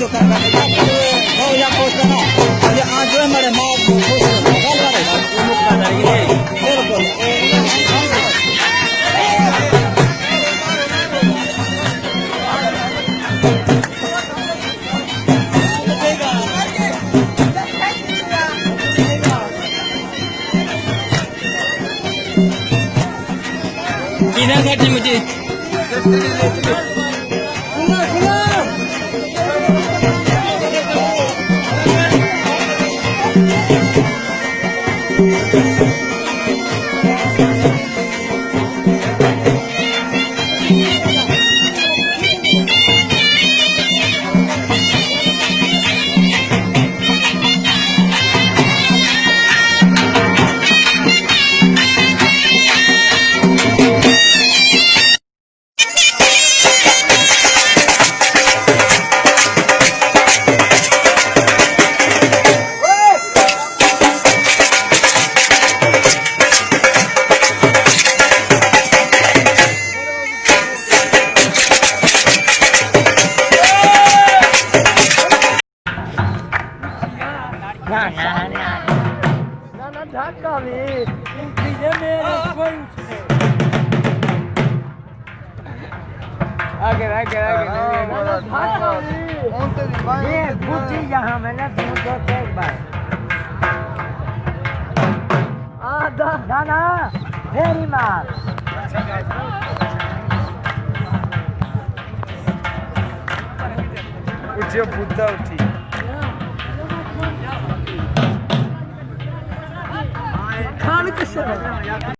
जो करना है हो या कोच ना ये आज जो हमारे मां को कोच गल वाले वो मुख का ये बिल्कुल बिना घाटी मुझे ना ढाका में पीछे में कोई आगे ना ढाका में ये बुद्धि यहाँ में ना तुमको एक बार ना very much उठियो बुद्धा उठी खान किससे